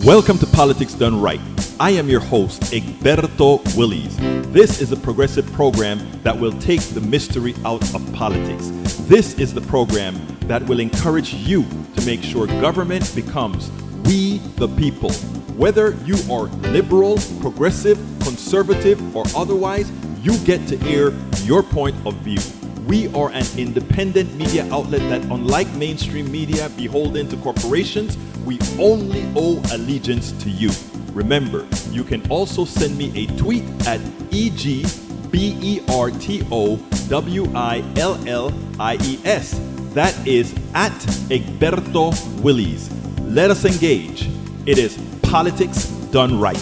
Welcome to Politics Done Right. I am your host, Egberto Willies. This is a progressive program that will take the mystery out of politics. This is the program that will encourage you to make sure government becomes we the people. Whether you are liberal, progressive, conservative, or otherwise, you get to air your point of view. We are an independent media outlet that, unlike mainstream media beholden to corporations, we only owe allegiance to you. Remember, you can also send me a tweet at EGBERTOWILLIES. That is at Egberto Willies. Let us engage. It is Politics Done Right.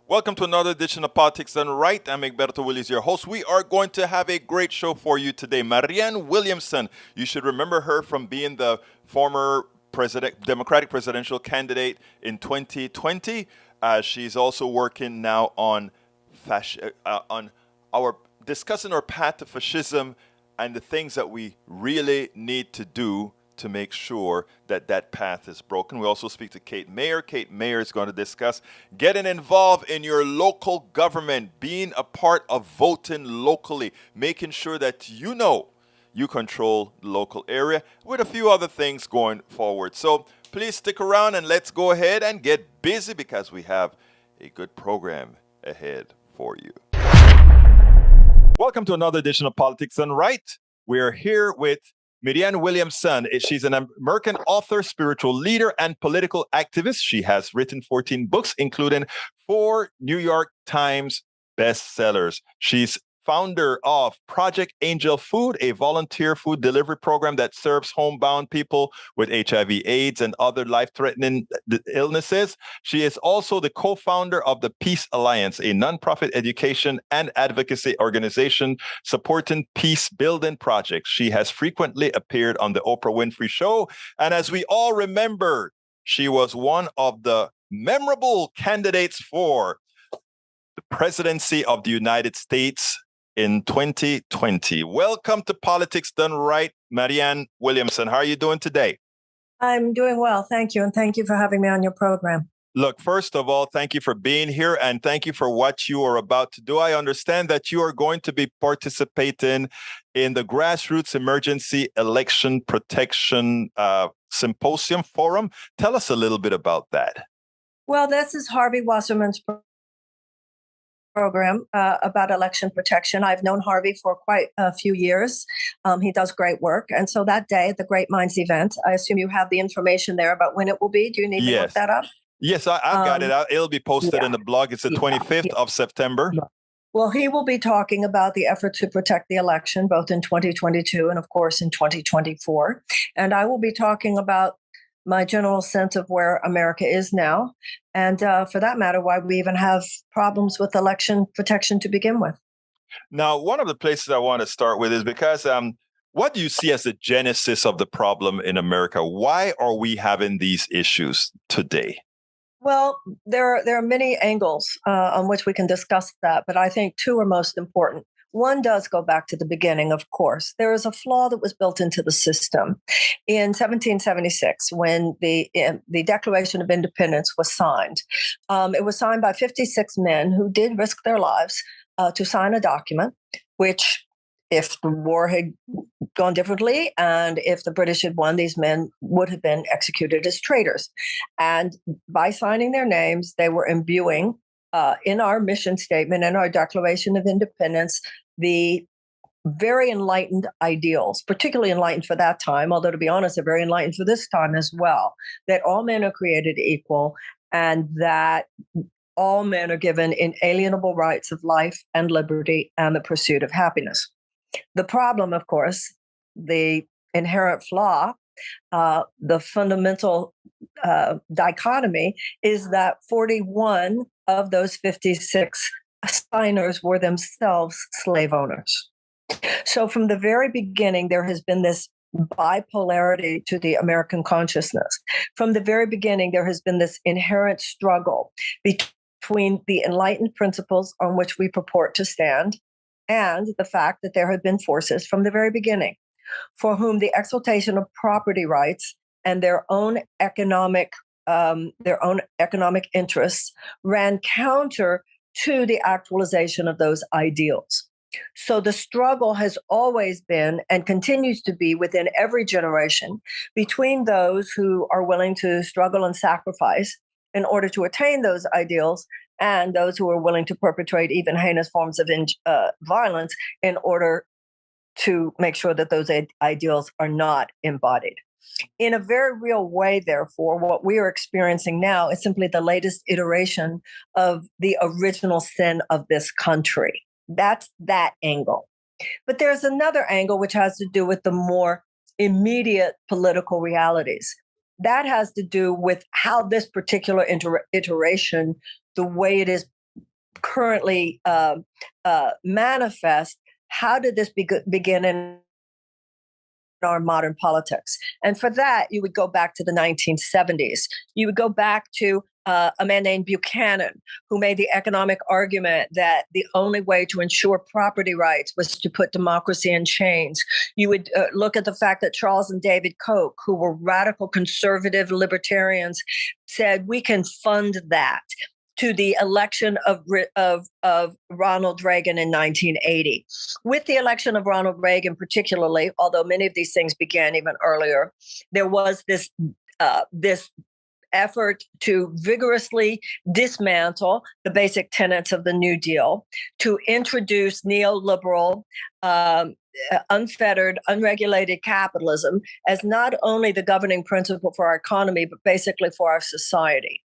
Welcome to another edition of Politics Done Right. I'm Egberto Willies, your host. We are going to have a great show for you today. Marianne Williamson, you should remember her from being the former Democratic presidential candidate in 2020. She's also working now on discussing our path to fascism and the things that we really need to do to make sure that that path is broken. We also speak to Cate Mayer. Cate Mayer is going to discuss getting involved in your local government, being a part of voting locally, making sure that you know you control the local area, with a few other things going forward. So please stick around and let's go ahead and get busy because we have a good program ahead for you. Welcome to another edition of Politics Done Right. We're here with Marianne Williamson. She's an American author, spiritual leader, and political activist. She has written 14 books, including 4 New York Times bestsellers. She's founder of Project Angel Food, a volunteer food delivery program that serves homebound people with HIV/AIDS and other life-threatening illnesses. She is also the co-founder of the Peace Alliance, a nonprofit education and advocacy organization supporting peace-building projects. She has frequently appeared on the Oprah Winfrey Show, and as we all remember, she was one of the memorable candidates for the presidency of the United States in 2020. Welcome to Politics Done Right, Marianne Williamson. How are you doing today? I'm doing well, thank you, and thank you for having me on your program. Look, first of all, thank you for being here, and thank you for what you are about to do. I understand that you are going to be participating in the Grassroots Emergency Election Protection Symposium Forum. Tell us a little bit about that. Well, this is Harvey Wasserman's program about election protection. I've known Harvey for quite a few years. He does great work. And so that day at the Great Minds event, I assume you have the information there about when it will be. Do you need me to look that up? Yes, I've got it. It'll be posted in the blog. It's the 25th of September. Well, he will be talking about the effort to protect the election, both in 2022 and, of course, in 2024. And I will be talking about my general sense of where America is now, and for that matter, why we even have problems with election protection to begin with. Now, one of the places I want to start with is because what do you see as the genesis of the problem in America? Why are we having these issues today? Well, there are many angles on which we can discuss that, but I think 2 are most important. One does go back to the beginning, of course. There is a flaw that was built into the system. In 1776, when the Declaration of Independence was signed, it was signed by 56 men who did risk their lives to sign a document, which, if the war had gone differently and if the British had won, these men would have been executed as traitors. And by signing their names, they were imbuing in our mission statement and our Declaration of Independence, the very enlightened ideals, particularly enlightened for that time, although to be honest, they're very enlightened for this time as well, that all men are created equal and that all men are given inalienable rights of life and liberty and the pursuit of happiness. The problem, of course, the inherent flaw, the fundamental dichotomy is that 41 of those 56 signers were themselves slave owners. So from the very beginning, there has been this bipolarity to the American consciousness. From the very beginning, there has been this inherent struggle between the enlightened principles on which we purport to stand and the fact that there have been forces from the very beginning for whom the exaltation of property rights and their own economic interests ran counter to the actualization of those ideals. So the struggle has always been and continues to be within every generation between those who are willing to struggle and sacrifice in order to attain those ideals and those who are willing to perpetrate even heinous forms of violence in order to make sure that those ideals are not embodied. In a very real way, therefore, what we are experiencing now is simply the latest iteration of the original sin of this country. That's that angle. But there's another angle which has to do with the more immediate political realities. That has to do with how this particular iteration, the way it is currently manifest, how did this begin in our modern politics? And for that, you would go back to the 1970s. You would go back to a man named Buchanan, who made the economic argument that the only way to ensure property rights was to put democracy in chains. You would look at the fact that Charles and David Koch, who were radical conservative libertarians, said we can fund that, to the election of Ronald Reagan in 1980. With the election of Ronald Reagan particularly, although many of these things began even earlier, there was this effort to vigorously dismantle the basic tenets of the New Deal, to introduce neoliberal, unfettered, unregulated capitalism as not only the governing principle for our economy, but basically for our society.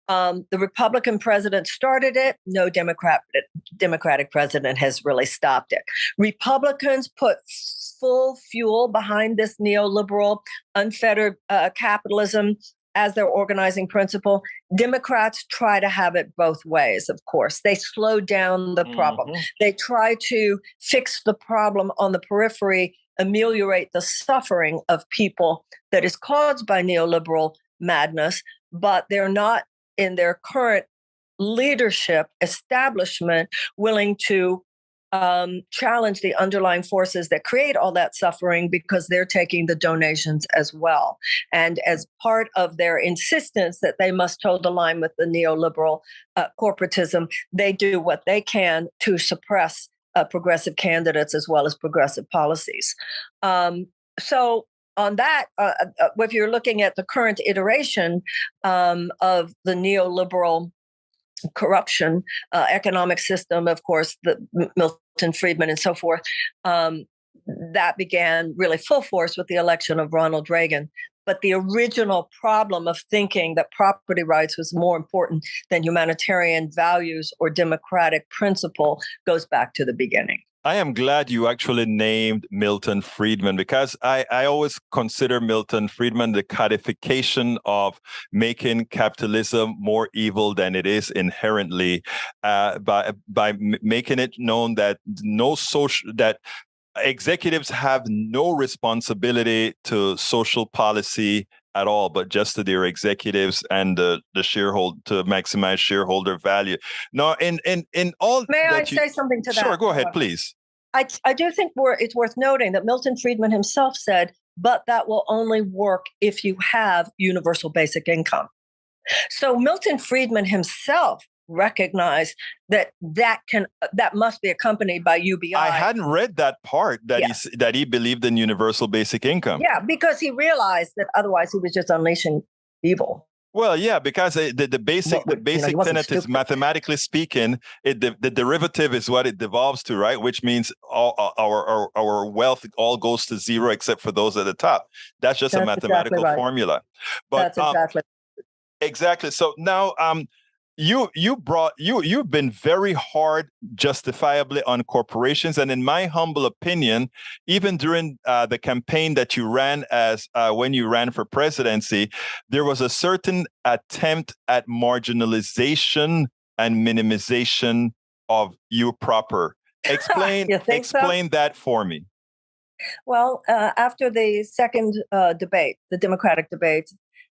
The Republican president started it. No Democratic president has really stopped it. Republicans put full fuel behind this neoliberal, unfettered capitalism as their organizing principle. Democrats try to have it both ways, of course. They slow down the problem. They try to fix the problem on the periphery, ameliorate the suffering of people that is caused by neoliberal madness, but they're not in their current leadership establishment willing to challenge the underlying forces that create all that suffering, because they're taking the donations as well. And as part of their insistence that they must toe the line with the neoliberal corporatism, they do what they can to suppress progressive candidates as well as progressive policies. So on that, if you're looking at the current iteration of the neoliberal corruption economic system, of course, the Milton Friedman and so forth, that began really full force with the election of Ronald Reagan. But the original problem of thinking that property rights was more important than humanitarian values or democratic principle goes back to the beginning. I am glad you actually named Milton Friedman, because I always consider Milton Friedman the codification of making capitalism more evil than it is inherently, by making it known that that executives have no responsibility to social policy at all, but just to their executives and the shareholder, to maximize shareholder value. Now, in all, may I say something to that? Sure, go ahead, please. I do think it's worth noting that Milton Friedman himself said, but that will only work if you have universal basic income. So Milton Friedman himself recognized that must be accompanied by UBI. I hadn't read that part that he believed in universal basic income. Yeah, because he realized that otherwise he was just unleashing evil. Well, yeah, because the basic tenet is, mathematically speaking, the derivative is what it devolves to, right? Which means our wealth all goes to zero except for those at the top. That's just a mathematical formula. But that's exactly. So now, you've been very hard, justifiably, on corporations, and in my humble opinion, even during the campaign that you ran when you ran for presidency, there was a certain attempt at marginalization and minimization of you proper. Explain that for me. Well, after the second debate, the Democratic debate.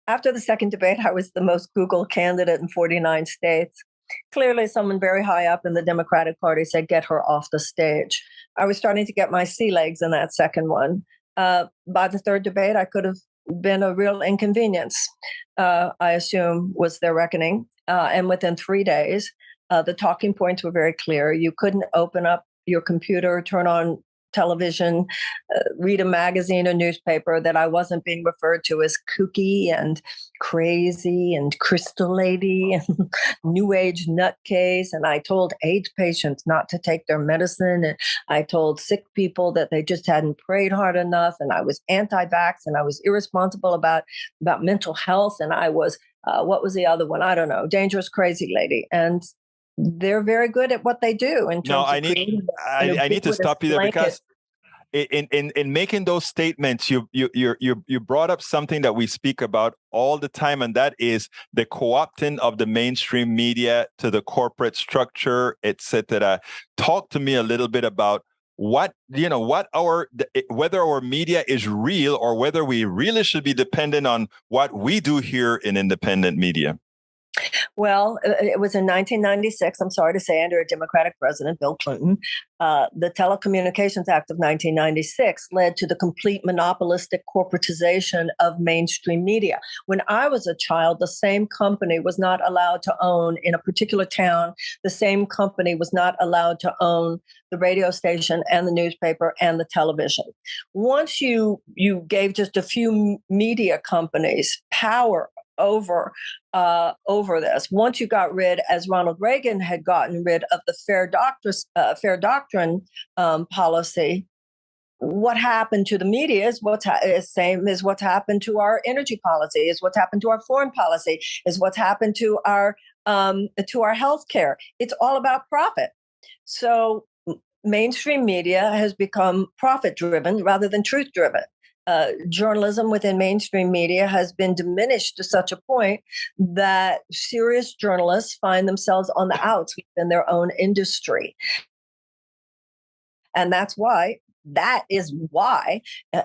After the second debate, I was the most Googled candidate in 49 states. Clearly, someone very high up in the Democratic Party said, get her off the stage. I was starting to get my sea legs in that second one. By the third debate, I could have been a real inconvenience, I assume was their reckoning. And within 3 days, the talking points were very clear. You couldn't open up your computer, turn on television, read a magazine or newspaper that I wasn't being referred to as kooky and crazy and crystal lady and new age nutcase. And I told AIDS patients not to take their medicine. And I told sick people that they just hadn't prayed hard enough. And I was anti-vax and I was irresponsible about mental health. And I was, what was the other one? I don't know, dangerous crazy lady. And they're very good at what they do in terms No, of creating I need to stop you there blanket. because in making those statements, you brought up something that we speak about all the time, and that is the co-opting of the mainstream media to the corporate structure, etc. Talk to me a little bit about whether our media is real or whether we really should be dependent on what we do here in independent media. Well, it was in 1996, I'm sorry to say, under a Democratic president, Bill Clinton. The Telecommunications Act of 1996 led to the complete monopolistic corporatization of mainstream media. When I was a child, the same company was not allowed to own in a particular town. The same company was not allowed to own the radio station and the newspaper and the television. Once you gave just a few media companies power over this. Once you got rid, as Ronald Reagan had gotten rid of the fair doctrine policy, what happened to the media is same as what's happened to our energy policy, is what's happened to our foreign policy, is what's happened to our healthcare. It's all about profit. So mainstream media has become profit driven rather than truth driven. Journalism within mainstream media has been diminished to such a point that serious journalists find themselves on the outs within their own industry. And that is why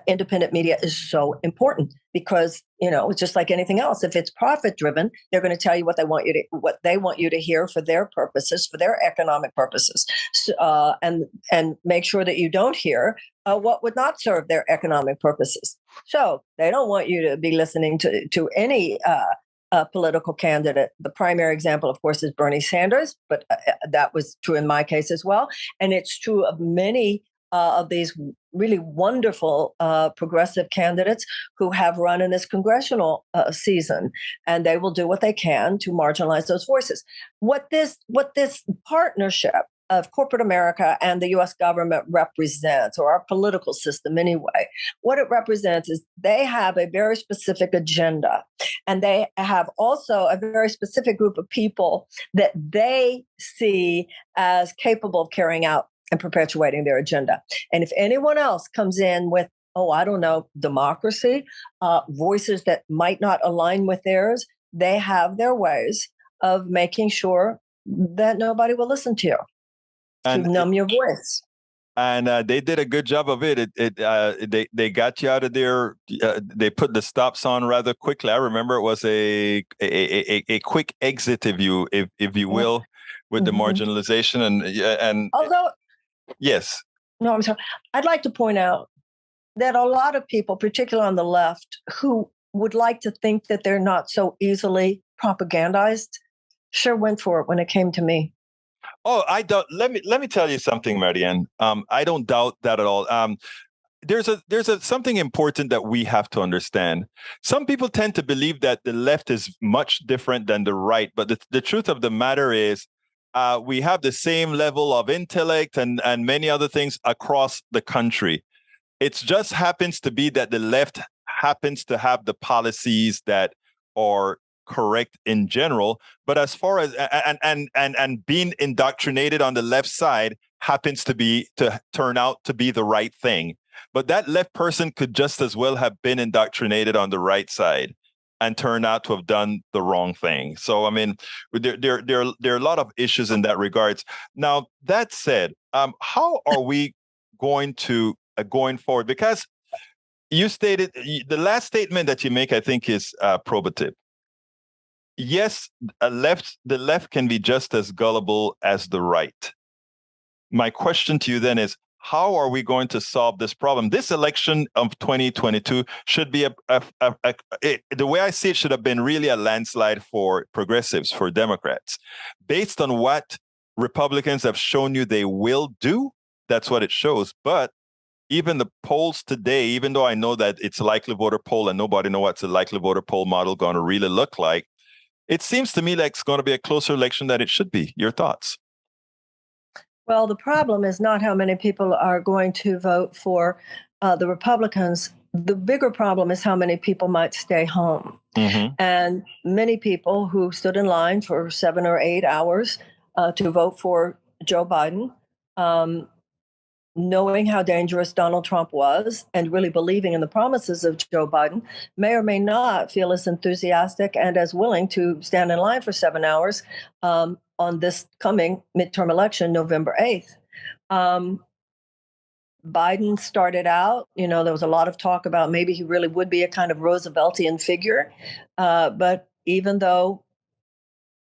independent media is so important, because it's just like anything else. If it's profit driven, they're going to tell you what they want you to hear for their purposes, for their economic purposes, and make sure that you don't hear what would not serve their economic purposes. So they don't want you to be listening to any political candidate. The primary example, of course, is Bernie Sanders, but that was true in my case as well, and it's true of many of these really wonderful progressive candidates who have run in this congressional season, and they will do what they can to marginalize those voices. What this partnership of corporate America and the U.S. government represents, or our political system anyway, what it represents is they have a very specific agenda, and they have also a very specific group of people that they see as capable of carrying out and perpetuating their agenda. And if anyone else comes in with, I don't know, democracy, voices that might not align with theirs, they have their ways of making sure that nobody will listen to you, to numb your voice. And they did a good job of it. They got you out of there. They put the stops on rather quickly. I remember it was a quick exit, if you will, with the marginalization and although. Yes. No, I'm sorry. I'd like to point out that a lot of people, particularly on the left, who would like to think that they're not so easily propagandized, sure went for it when it came to me. Oh, I don't. Let me tell you something, Marianne. I don't doubt that at all. There's something important that we have to understand. Some people tend to believe that the left is much different than the right, but the truth of the matter is, we have the same level of intellect and many other things across the country. It just happens to be that the left happens to have the policies that are correct in general. But as far as and being indoctrinated on the left side happens to turn out to be the right thing. But that left person could just as well have been indoctrinated on the right side and turn out to have done the wrong thing. So, I mean, there are a lot of issues in that regards. Now, that said, how are we going forward? Because you stated, the last statement that you make, I think, is probative. Yes, the left can be just as gullible as the right. My question to you then is, how are we going to solve this problem? This election of 2022 should be the way I see it, should have been really a landslide for progressives, for Democrats. Based on what Republicans have shown you they will do, that's what it shows. But even the polls today, even though I know that it's a likely voter poll and nobody knows what's a likely voter poll model going to really look like, it seems to me like it's going to be a closer election than it should be. Your thoughts? Well, the problem is not how many people are going to vote for the Republicans. The bigger problem is how many people might stay home. Mm-hmm. And many people who stood in line for 7 or 8 hours to vote for Joe Biden, knowing how dangerous Donald Trump was and really believing in the promises of Joe Biden, may or may not feel as enthusiastic and as willing to stand in line for 7 hours on this coming midterm election, November 8th. Biden started out, there was a lot of talk about maybe he really would be a kind of Rooseveltian figure. But even though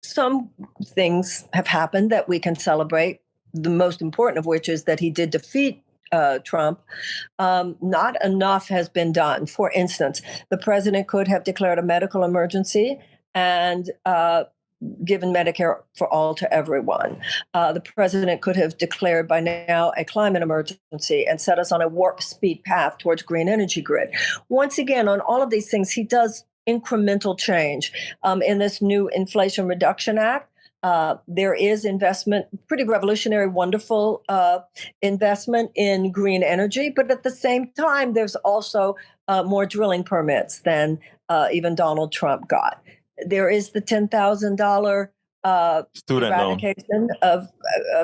some things have happened that we can celebrate, the most important of which is that he did defeat Trump, not enough has been done. For instance, the president could have declared a medical emergency and given Medicare for all to everyone. The president could have declared by now a climate emergency and set us on a warp speed path towards green energy grid. Once again, on all of these things, he does incremental change. In this new Inflation Reduction Act, there is investment, pretty revolutionary, wonderful investment in green energy. But at the same time, there's also more drilling permits than even Donald Trump got. There is the $10,000 student eradication of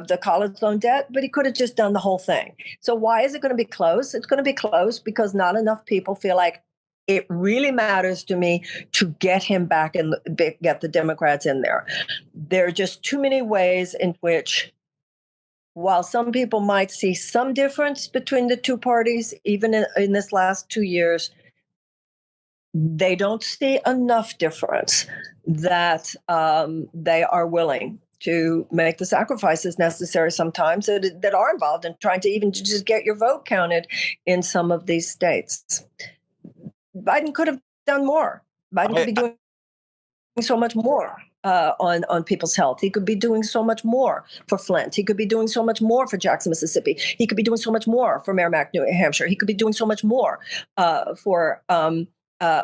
the college loan debt, but he could have just done the whole thing. So why is it going to be close? It's going to be close because not enough people feel like it really matters to me to get him back and get the Democrats in there. There are just too many ways in which, while some people might see some difference between the two parties, even in this last 2 years, they don't see enough difference that they are willing to make the sacrifices necessary sometimes that are involved in trying to even just get your vote counted in some of these states. Biden could have done more. Biden could be doing so much more on people's health. He could be doing so much more for Flint. He could be doing so much more for Jackson, Mississippi. He could be doing so much more for Merrimack, New Hampshire. He could be doing so much more for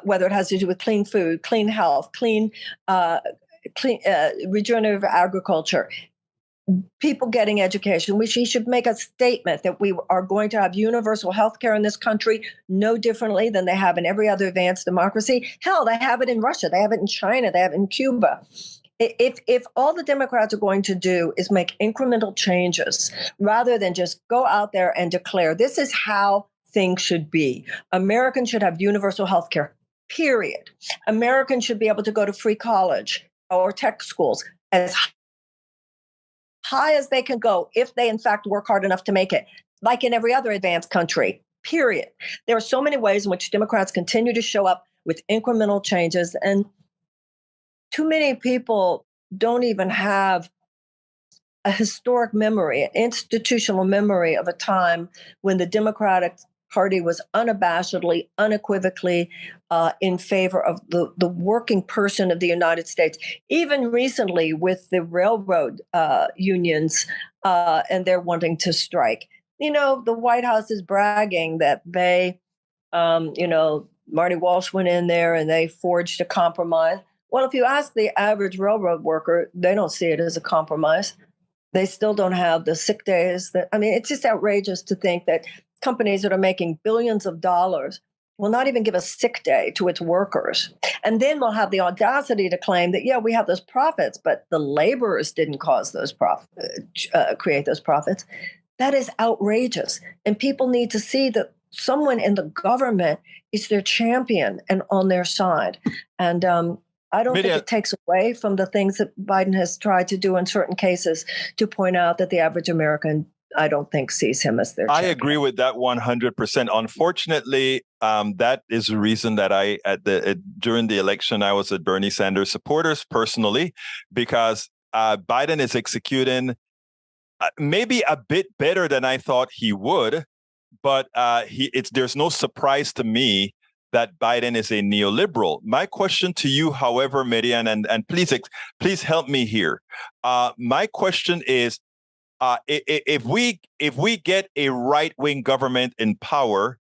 whether it has to do with clean food, clean health, clean regenerative agriculture, people getting education, which he should make a statement that we are going to have universal health care in this country no differently than they have in every other advanced democracy. Hell, they have it in Russia. They have it in China. They have it in Cuba. If all the Democrats are going to do is make incremental changes rather than just go out there and declare this is how things should be. Americans should have universal health care, period. Americans should be able to go to free college or tech schools as high as they can go if they, in fact, work hard enough to make it, like in every other advanced country, period. There are so many ways in which Democrats continue to show up with incremental changes, and too many people don't even have a historic memory, an institutional memory of a time when the Democratic Party was unabashedly, unequivocally in favor of the working person of the United States. Even recently with the railroad unions and they're wanting to strike. The White House is bragging that they, Marty Walsh went in there and they forged a compromise. Well, if you ask the average railroad worker, they don't see it as a compromise. They still don't have the sick days. It's just outrageous to think that companies that are making billions of dollars will not even give a sick day to its workers. And then we'll have the audacity to claim that, we have those profits, but the laborers didn't cause those create those profits. That is outrageous. And people need to see that someone in the government is their champion and on their side. And I don't think it takes away from the things that Biden has tried to do in certain cases to point out that the average American, I don't think, sees him as their champion. I agree with that 100%. Unfortunately, that is the reason that during the election, I was a Bernie Sanders supporters personally, because Biden is executing maybe a bit better than I thought he would, but there's no surprise to me that Biden is a neoliberal. My question to you, however, Marianne, and please help me here. My question is, if we get a right-wing government in power,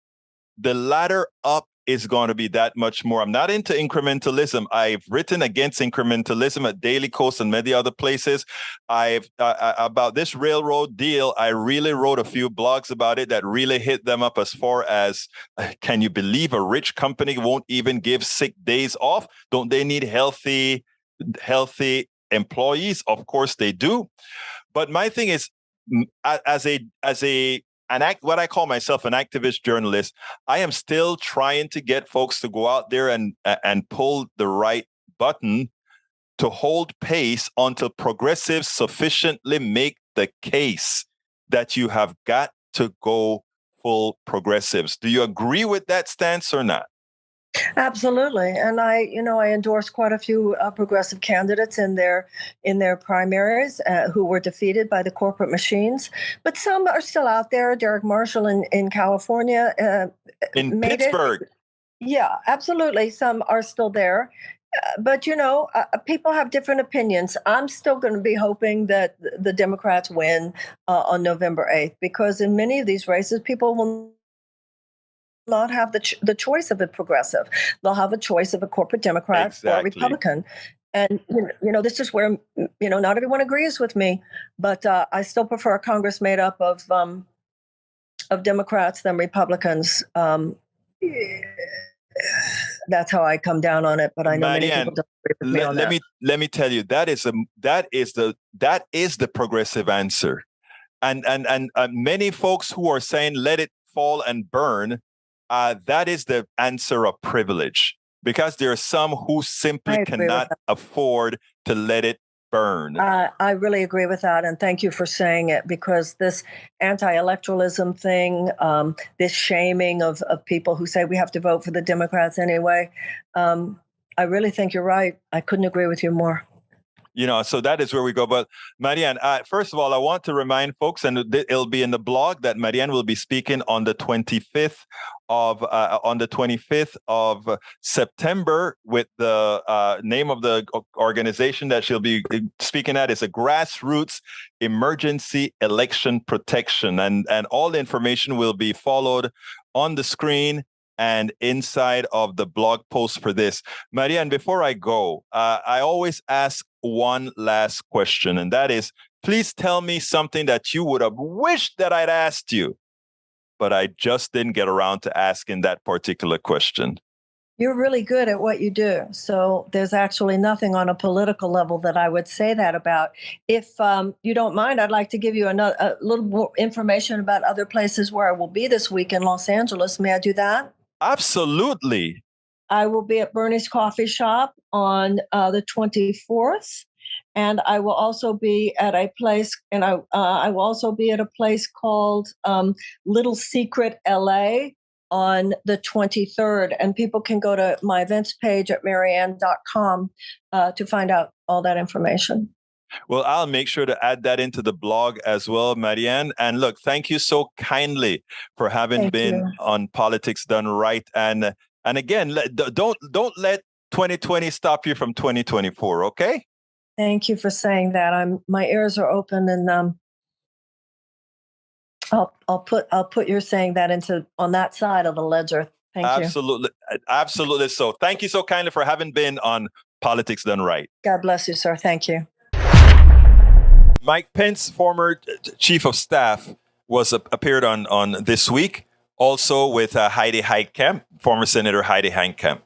the ladder up is going to be that much more. I'm not into incrementalism. I've written against incrementalism at Daily Kos and many other places. I've about this railroad deal. I really wrote a few blogs about it that really hit them up as far as, can you believe a rich company won't even give sick days off? Don't they need healthy employees? Of course they do. But my thing is, what I call myself an activist journalist, I am still trying to get folks to go out there and pull the right button to hold pace until progressives sufficiently make the case that you have got to go full progressives. Do you agree with that stance or not? Absolutely, and I endorse quite a few progressive candidates in their primaries who were defeated by the corporate machines. But some are still out there. Derek Marshall in California in made Pittsburgh. it. Yeah, absolutely. Some are still there. But people have different opinions. I'm still going to be hoping that the Democrats win on November 8th, because in many of these races, people will not have the choice of a progressive. They'll have a choice of a corporate Democrat or a Republican. And this is where not everyone agrees with me, but I still prefer a Congress made up of Democrats than Republicans. That's how I come down on it. But I know Marianne, many people don't agree with me on that. Let me tell you, that is the progressive answer, and many folks who are saying let it fall and burn. That is the answer of privilege, because there are some who simply cannot afford to let it burn. I really agree with that. And thank you for saying it, because this anti-electoralism thing, this shaming of people who say we have to vote for the Democrats anyway, I really think you're right. I couldn't agree with you more. So that is where we go. But Marianne, first of all, I want to remind folks, and it'll be in the blog, that Marianne will be speaking on the 25th of September with the name of the organization that she'll be speaking at is a Grassroots Emergency Election Protection, and all the information will be followed on the screen and inside of the blog post for this. Marianne, before I go, I always ask one last question, and that is, please tell me something that you would have wished that I'd asked you, but I just didn't get around to asking that particular question. You're really good at what you do. So there's actually nothing on a political level that I would say that about. If you don't mind, I'd like to give you a little more information about other places where I will be this week in Los Angeles. May I do that? Absolutely. I will be at Bernie's Coffee Shop on the 24th, and I will also be at a place, and I will also be at a place called Little Secret LA on the 23rd. And people can go to my events page at marianne.com to find out all that information. Well, I'll make sure to add that into the blog as well, Marianne. And look, thank you so kindly for having been on Politics Done Right. And again, don't let 2020 stop you from 2024. Okay. Thank you for saying that. My ears are open, and I'll put your saying that on that side of the ledger. Thank you. Absolutely. So thank you so kindly for having been on Politics Done Right. God bless you, sir. Thank you. Mike Pence, former chief of staff, appeared on This Week, also with Heidi Heitkamp, former Senator Heidi Heitkamp.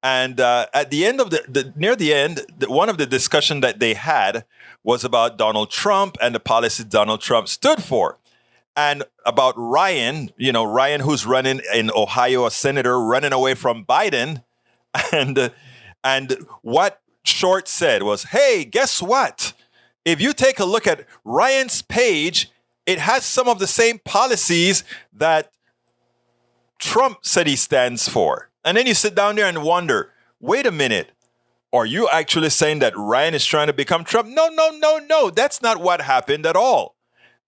And at the end of near the end, one of the discussion that they had was about Donald Trump and the policies Donald Trump stood for. And about Ryan, who's running in Ohio, a senator running away from Biden. And what Short said was, hey, guess what? If you take a look at Ryan's page, it has some of the same policies that Trump said he stands for. And then you sit down there and wonder, wait a minute, are you actually saying that Ryan is trying to become Trump? No. That's not what happened at all.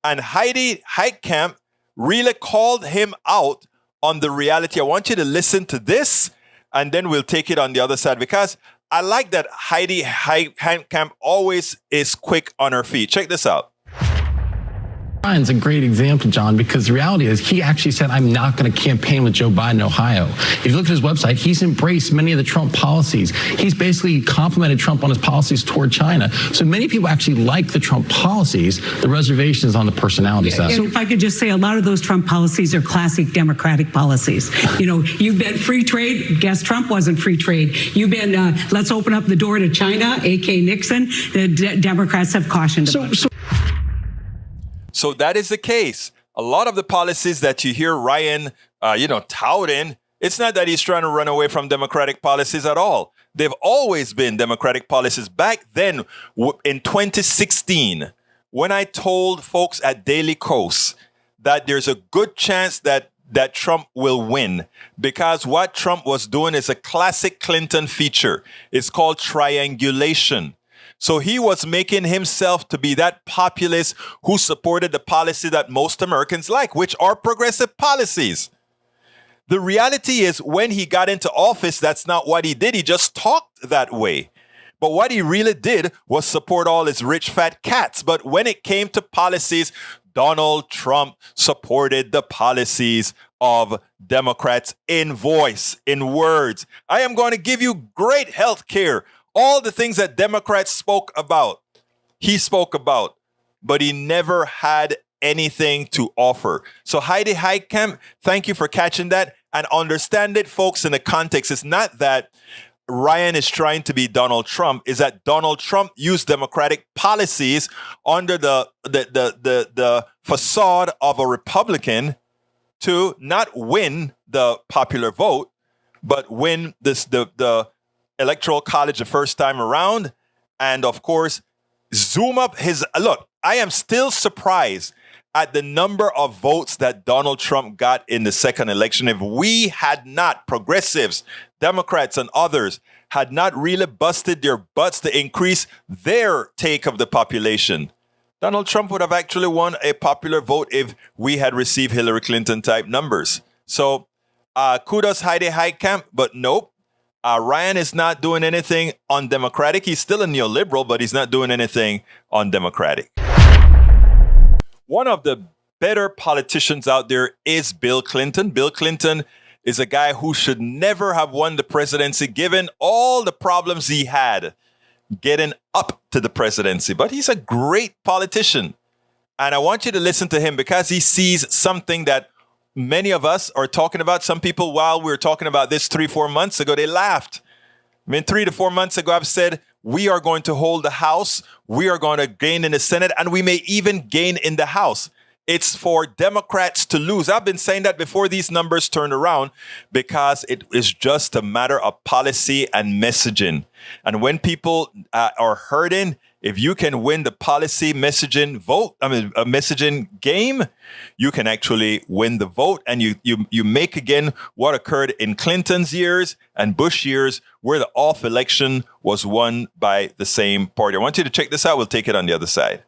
And Heidi Heitkamp really called him out on the reality. I want you to listen to this, and then we'll take it on the other side, because I like that Heidi Heitkamp always is quick on her feet. Check this out. Ryan's a great example, John, because the reality is he actually said, I'm not going to campaign with Joe Biden in Ohio. If you look at his website, he's embraced many of the Trump policies. He's basically complimented Trump on his policies toward China. So many people actually like the Trump policies. The reservation is on the personality side. So if I could just say, a lot of those Trump policies are classic Democratic policies. You know, you've been free trade. Guess Trump wasn't free trade. You've been, let's open up the door to China, A.K. Nixon. The Democrats have cautioned about. So that is the case. A lot of the policies that you hear Ryan, touting, it's not that he's trying to run away from Democratic policies at all. They've always been Democratic policies. Back then, in 2016, when I told folks at Daily Kos that there's a good chance that Trump will win, because what Trump was doing is a classic Clinton feature. It's called triangulation. So he was making himself to be that populist who supported the policy that most Americans like, which are progressive policies. The reality is, when he got into office, that's not what he did. He just talked that way. But what he really did was support all his rich fat cats. But when it came to policies, Donald Trump supported the policies of Democrats in voice, in words. I am going to give you great health care. All the things that Democrats spoke about, he spoke about, but he never had anything to offer. So Heidi Heitkamp, thank you for catching that, and understand it, folks, in the context. It's not that Ryan is trying to be Donald Trump, is that Donald Trump used Democratic policies under the facade of a Republican to not win the popular vote, but win the Electoral College the first time around, and of course, zoom up his look. I am still surprised at the number of votes that Donald Trump got in the second election. If we had not, progressives, Democrats, and others, had not really busted their butts to increase their take of the population, Donald Trump would have actually won a popular vote if we had received Hillary Clinton type numbers. So kudos Heidi Heitkamp, but nope. Ryan is not doing anything undemocratic. He's still a neoliberal, but he's not doing anything undemocratic. One of the better politicians out there is Bill Clinton. Bill Clinton is a guy who should never have won the presidency, given all the problems he had getting up to the presidency. But he's a great politician. And I want you to listen to him, because he sees something that many of us are talking about. Some people, while we were talking about this 3-4 months ago, they laughed. I mean, 3 to 4 months ago, I've said, we are going to hold the House. We are going to gain in the Senate, and we may even gain in the House. It's for Democrats to lose. I've been saying that before these numbers turned around, because it is just a matter of policy and messaging. And when people are hurting, if you can win the policy messaging a messaging game, you can actually win the vote. And you make again what occurred in Clinton's years and Bush years, where the off election was won by the same party. I want you to check this out. We'll take it on the other side.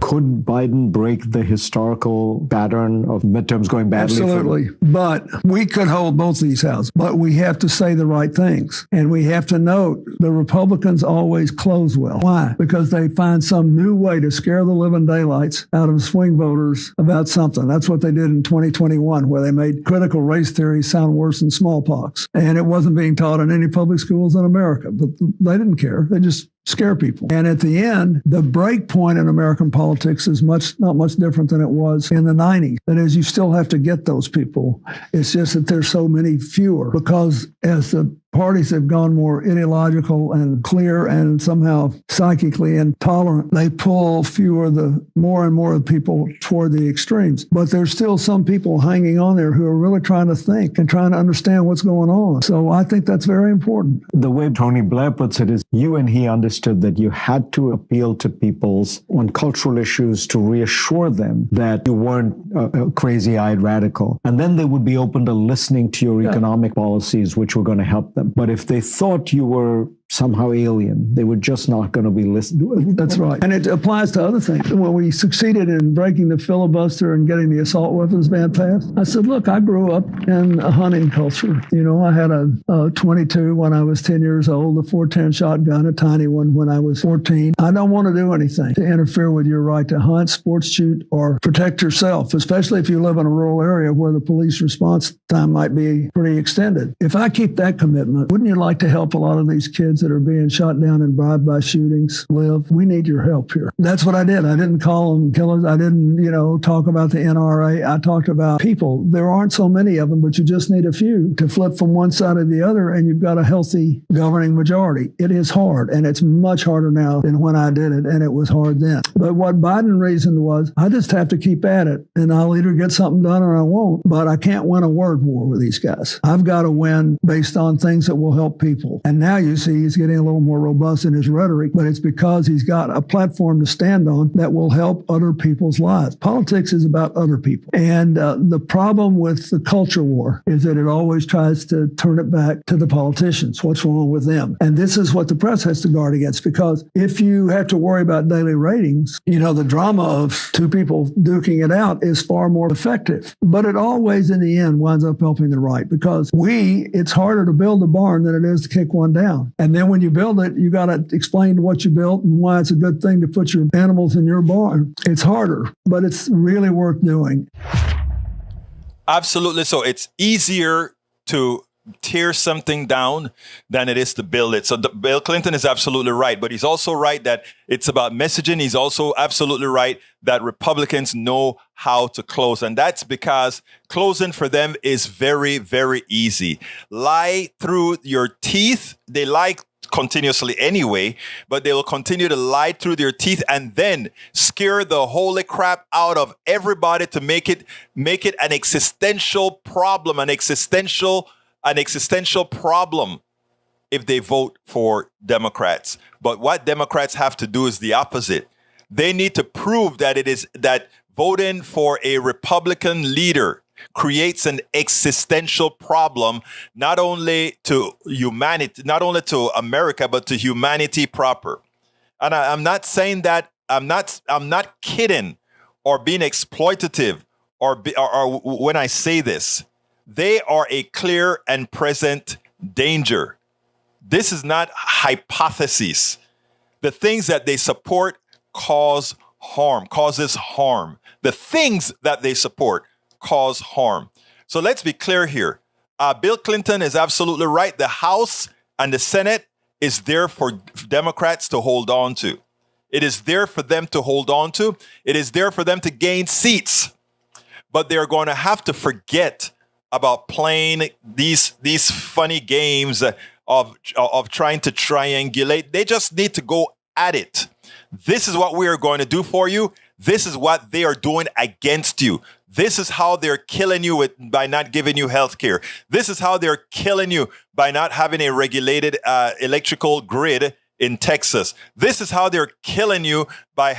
Could Biden break the historical pattern of midterms going badly? Absolutely. But we could hold both of these houses. But we have to say the right things. And we have to note the Republicans always close well. Why? Because they find some new way to scare the living daylights out of swing voters about something. That's what they did in 2021, where they made critical race theory sound worse than smallpox. And it wasn't being taught in any public schools in America. But they didn't care. They just scare people. And at the end, the break point in American politics is not much different than it was in the 90s. That is, you still have to get those people. It's just that there's so many fewer, because as the parties have gone more ideological and clear and somehow psychically intolerant, they pull more and more of people toward the extremes. But there's still some people hanging on there who are really trying to think and trying to understand what's going on. So I think that's very important. The way Tony Blair puts it is, you and he understood that you had to appeal to peoples on cultural issues to reassure them that you weren't a crazy-eyed radical. And then they would be open to listening to your economic policies, which were going to help them. But if they thought you were somehow alien. They were just not going to be listened. That's right. And it applies to other things. When we succeeded in breaking the filibuster and getting the assault weapons ban passed, I said, look, I grew up in a hunting culture. You know, I had a 22 when I was 10 years old, a 410 shotgun, a tiny one when I was 14. I don't want to do anything to interfere with your right to hunt, sports shoot, or protect yourself, especially if you live in a rural area where the police response time might be pretty extended. If I keep that commitment, wouldn't you like to help a lot of these kids that are being shot down and bribed by shootings live? We need your help here. That's what I did. I didn't call them killers. I didn't, talk about the NRA. I talked about people. There aren't so many of them, but you just need a few to flip from one side to the other, and you've got a healthy governing majority. It is hard, and it's much harder now than when I did it, and it was hard then. But what Biden reasoned was, I just have to keep at it, and I'll either get something done or I won't, but I can't win a word war with these guys. I've got to win based on things that will help people. And now you see he's getting a little more robust in his rhetoric, but it's because he's got a platform to stand on that will help other people's lives. Politics is about other people. And the problem with the culture war is that it always tries to turn it back to the politicians. What's wrong with them? And this is what the press has to guard against, because if you have to worry about daily ratings, the drama of two people duking it out is far more effective. But it always, in the end, winds up helping the right, because it's harder to build a barn than it is to kick one down. And then when you build it, you got to explain what you built and why it's a good thing to put your animals in your barn. It's harder, but it's really worth doing. Absolutely. So it's easier to tear something down than it is to build it. So Bill Clinton is absolutely right, but he's also right that it's about messaging. He's also absolutely right that Republicans know how to close. And that's because closing for them is very, very easy. Lie through your teeth. They lie continuously anyway, but they will continue to lie through their teeth and then scare the holy crap out of everybody to make it an existential problem, an existential problem if they vote for Democrats. But what Democrats have to do is the opposite. They need to prove that voting for a Republican leader creates an existential problem, not only to humanity, not only to America, but to humanity proper. And I'm not saying that, I'm not kidding or being exploitative or when I say this. They are a clear and present danger. This is not hypotheses. The things that they support causes harm. The things that they support cause harm. So let's be clear here. Bill Clinton is absolutely right. The House and the Senate is there for Democrats to hold on to. It is there for them to hold on to. It is there for them to gain seats. But they're going to have to forget about playing these funny games of trying to triangulate. They just need to go at it. This is what we are going to do for you. This is what they are doing against you. This is how they're killing you by not giving you health care. This is how they're killing you by not having a regulated electrical grid in Texas. This is how they're killing you by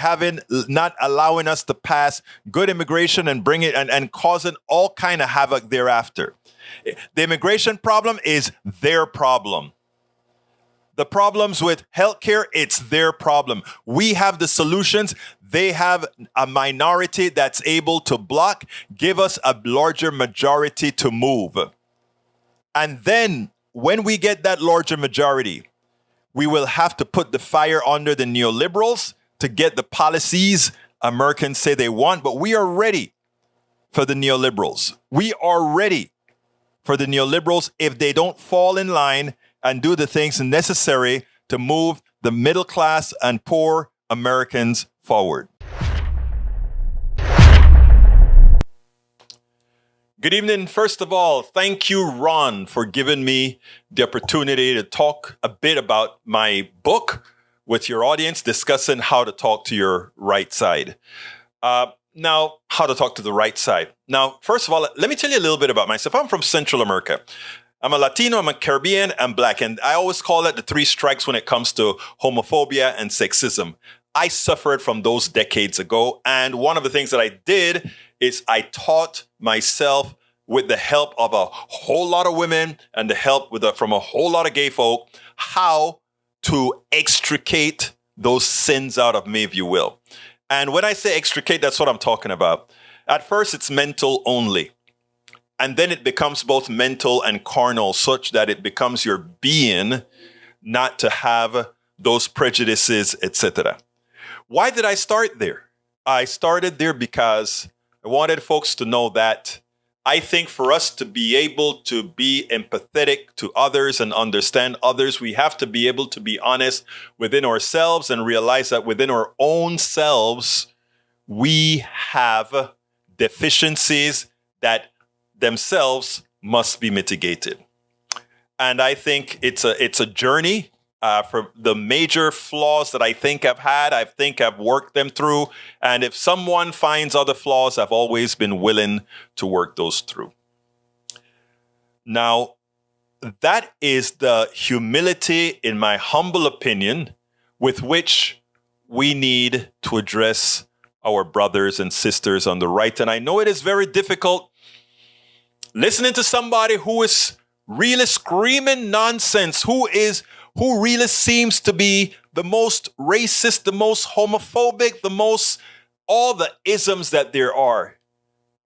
not allowing us to pass good immigration and bring it and causing all kind of havoc thereafter. The immigration problem is their problem. The problems with healthcare, it's their problem. We have the solutions. They have a minority that's able to block, give us a larger majority to move. And then when we get that larger majority, we will have to put the fire under the neoliberals to get the policies Americans say they want. But we are ready for the neoliberals. We are ready for the neoliberals if they don't fall in line and do the things necessary to move the middle class and poor Americans forward. Good evening. First of all, thank you, Ron, for giving me the opportunity to talk a bit about my book with your audience, discussing how to talk to your right side. Now, how to talk to the right side. Now, first of all, let me tell you a little bit about myself. I'm from Central America. I'm a Latino, I'm a Caribbean, I'm Black. And I always call it the three strikes when it comes to homophobia and sexism. I suffered from those decades ago. And one of the things that I did is I taught myself with the help of a whole lot of women and the help from a whole lot of gay folk how to extricate those sins out of me, if you will. And when I say extricate, that's what I'm talking about. At first, it's mental only. And then it becomes both mental and carnal, such that it becomes your being not to have those prejudices, etc. Why did I start there? I started there because I wanted folks to know that I think for us to be able to be empathetic to others and understand others, we have to be able to be honest within ourselves and realize that within our own selves, we have deficiencies that themselves must be mitigated. And I think it's a journey. For the major flaws that I think I've worked them through. And if someone finds other flaws, I've always been willing to work those through. Now, that is the humility, in my humble opinion, with which we need to address our brothers and sisters on the right. And I know it is very difficult listening to somebody who is really screaming nonsense, who really seems to be the most racist, the most homophobic, all the isms that there are.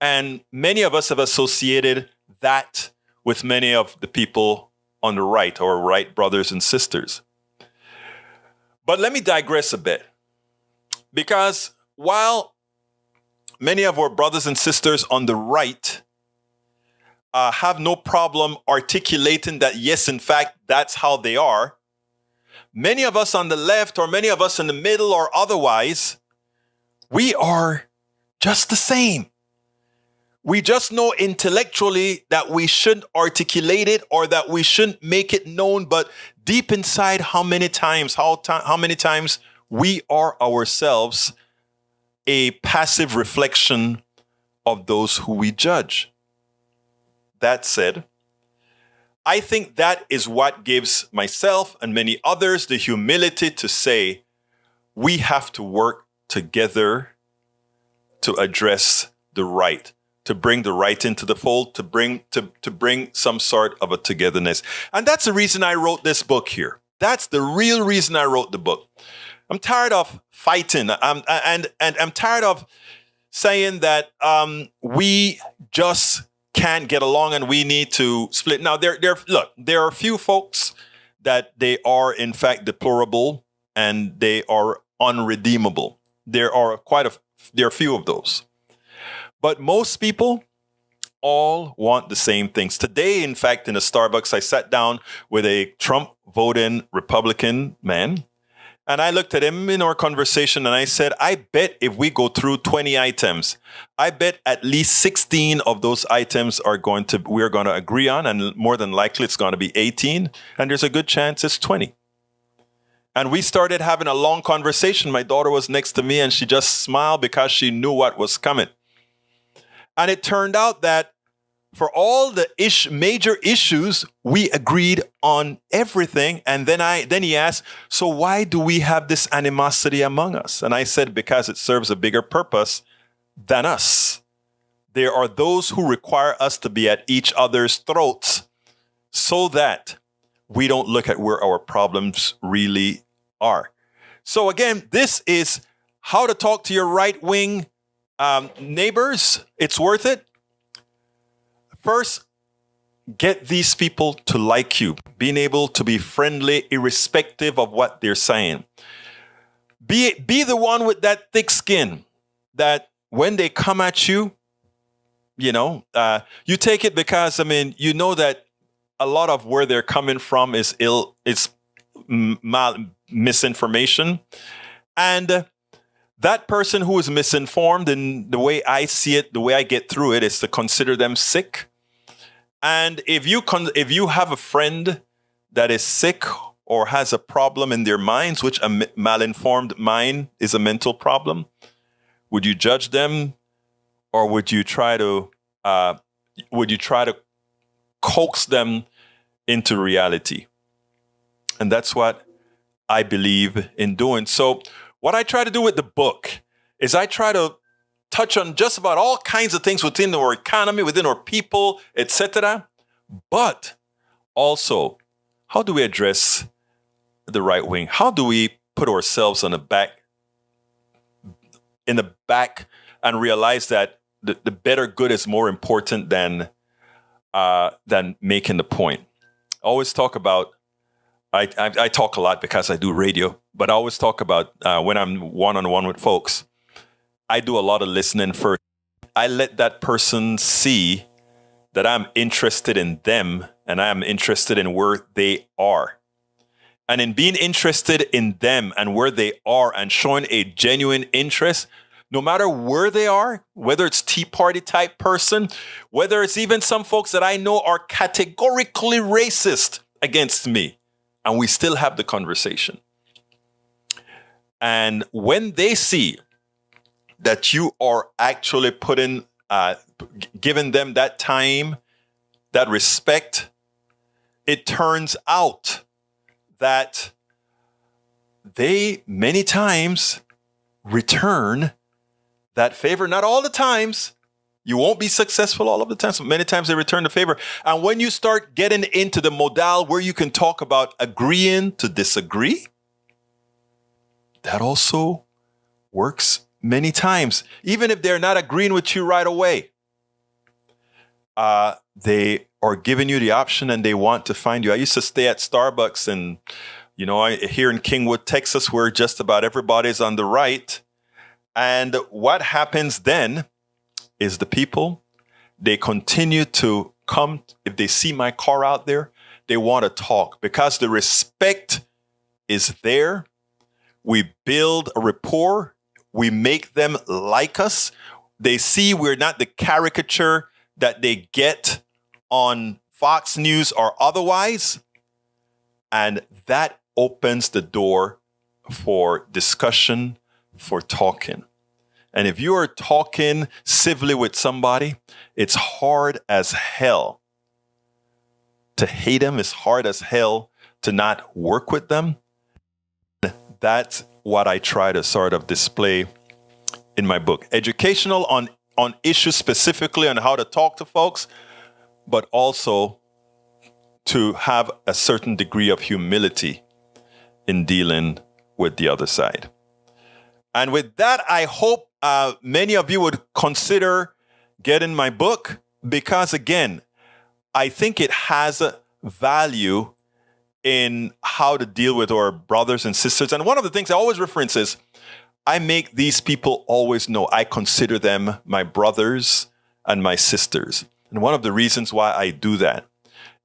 And many of us have associated that with many of the people on the right, or right brothers and sisters. But let me digress a bit. Because while many of our brothers and sisters on the right have no problem articulating that, yes, in fact, that's how they are, many of us on the left, or many of us in the middle, or otherwise, we are just the same. We just know intellectually that we shouldn't articulate it, or that we shouldn't make it known, but deep inside, how many times we are ourselves a passive reflection of those who we judge. That said, I think that is what gives myself and many others the humility to say we have to work together to address the right, to bring the right into the fold, to bring some sort of a togetherness. And that's the reason I wrote this book here. That's the real reason I wrote the book. I'm tired of fighting, and I'm tired of saying that we just can't get along and we need to split. Now, there are a few folks that they are in fact deplorable and they are unredeemable. There are a few of those. But most people all want the same things. Today, in fact, in a Starbucks, I sat down with a Trump voting Republican man. And I looked at him in our conversation and I said, I bet if we go through 20 items, I bet at least 16 of those items we're going to agree on. And more than likely, it's going to be 18. And there's a good chance it's 20. And we started having a long conversation. My daughter was next to me and she just smiled because she knew what was coming. And it turned out that for all the major issues, we agreed on everything. And then he asked, so why do we have this animosity among us? And I said, because it serves a bigger purpose than us. There are those who require us to be at each other's throats so that we don't look at where our problems really are. So again, this is how to talk to your right-wing neighbors. It's worth it. First, get these people to like you, being able to be friendly irrespective of what they're saying. Be the one with that thick skin that when they come at you, you take it because, you know that a lot of where they're coming from is misinformation. And that person who is misinformed, in the way I see it, the way I get through it, is to consider them sick. And if you have a friend that is sick or has a problem in their minds, which a malinformed mind is a mental problem, would you judge them, or would you try to coax them into reality? And that's what I believe in doing. So what I try to do with the book is I try to touch on just about all kinds of things within our economy, within our people, etc. But also, how do we address the right wing? How do we put ourselves in the back and realize that the better good is more important than making the point? I always talk about, I talk a lot because I do radio, but I always talk about when I'm one-on-one with folks, I do a lot of listening first. I let that person see that I'm interested in them and I'm interested in where they are. And in being interested in them and where they are and showing a genuine interest, no matter where they are, whether it's Tea Party type person, whether it's even some folks that I know are categorically racist against me, and we still have the conversation. And when they see that you are actually giving them that time, that respect, it turns out that they many times return that favor. Not all the times. You won't be successful all of the time. So many times they return the favor. And when you start getting into the modal where you can talk about agreeing to disagree, that also works many times. Even if they're not agreeing with you right away, they are giving you the option and they want to find you. I used to stay at Starbucks and, here in Kingwood, Texas, where just about everybody's on the right. And what happens then is the people, they continue to come. If they see my car out there, they want to talk because the respect is there. We build a rapport. We make them like us. They see we're not the caricature that they get on Fox News or otherwise. And that opens the door for discussion, for talking. And if you are talking civilly with somebody, it's hard as hell to hate them. It's hard as hell to not work with them. That's what I try to sort of display in my book. Educational on issues specifically on how to talk to folks, but also to have a certain degree of humility in dealing with the other side. And with that, I hope many of you would consider getting my book because, again, I think it has a value in how to deal with our brothers and sisters. And one of the things I always reference is I make these people always know I consider them my brothers and my sisters. And one of the reasons why I do that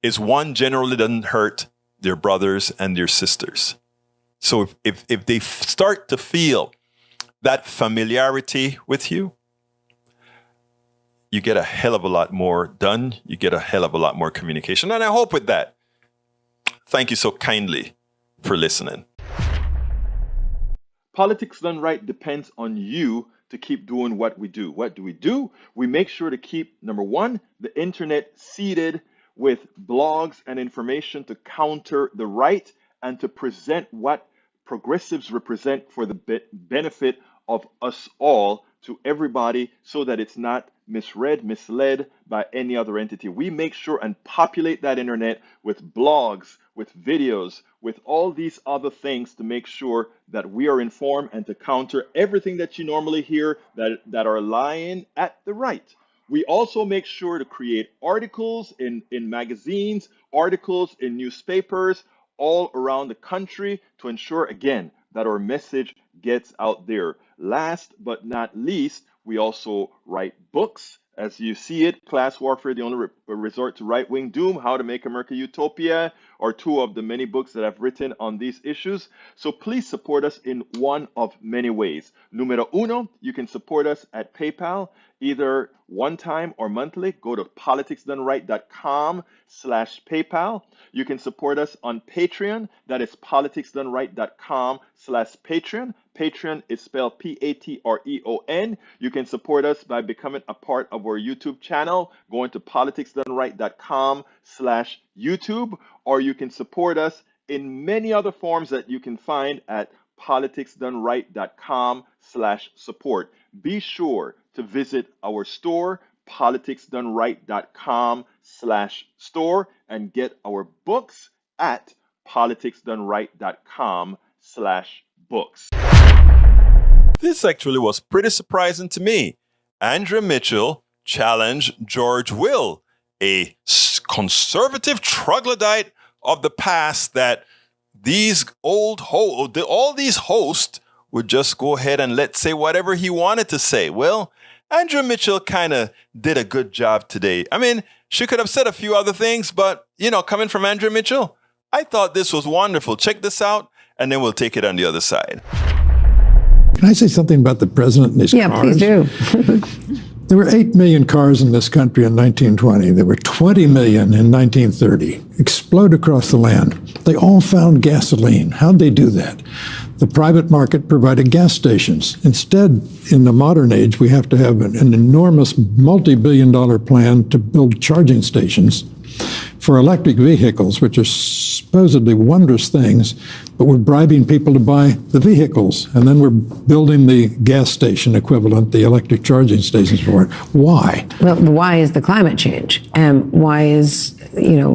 is one generally doesn't hurt their brothers and their sisters. So if they start to feel that familiarity with you, you get a hell of a lot more done. You get a hell of a lot more communication. And I hope with that, thank you so kindly for listening. Politics Done Right depends on you to keep doing what we do. What do? We make sure to keep, number one, the internet seeded with blogs and information to counter the right and to present what progressives represent for the benefit of us all to everybody so that it's not misread, misled by any other entity. We make sure and populate that internet with blogs, with videos, with all these other things to make sure that we are informed and to counter everything that you normally hear that are lying at the right. We also make sure to create articles in magazines, articles in newspapers all around the country to ensure, again, that our message gets out there. Last but not least, we also write books. As you see it, Class Warfare, the Only Resort to Right-Wing Doom, How to Make America Utopia, are two of the many books that I've written on these issues. So please support us in one of many ways. Numero uno, you can support us at PayPal, either one time or monthly. Go to politicsdoneright.com/PayPal. You can support us on Patreon. That is politicsdoneright.com/Patreon. Patreon is spelled Patreon. You can support us by becoming a part of our YouTube channel, going to politicsdoneright.com/YouTube, or you can support us in many other forms that you can find at politicsdoneright.com/support. Be sure to visit our store, politicsdoneright.com/store, and get our books at politicsdoneright.com/books. This actually was pretty surprising to me. Andrea Mitchell challenged George Will, a conservative troglodyte of the past, that these all these hosts would just go ahead and let's say whatever he wanted to say. Well, Andrea Mitchell kind of did a good job today. I mean, she could have said a few other things, but, coming from Andrea Mitchell, I thought this was wonderful. Check this out, and then we'll take it on the other side. Can I say something about the president and his cars? Yeah, please do. There were 8 million cars in this country in 1920. There were 20 million in 1930. Explode across the land. They all found gasoline. How'd they do that? The private market provided gas stations. Instead, in the modern age, we have to have an enormous multi-billion-dollar plan to build charging stations for electric vehicles, which are supposedly wondrous things, but we're bribing people to buy the vehicles, and then we're building the gas station equivalent, the electric charging stations for it. Why? Well, the why is the climate change, and why is,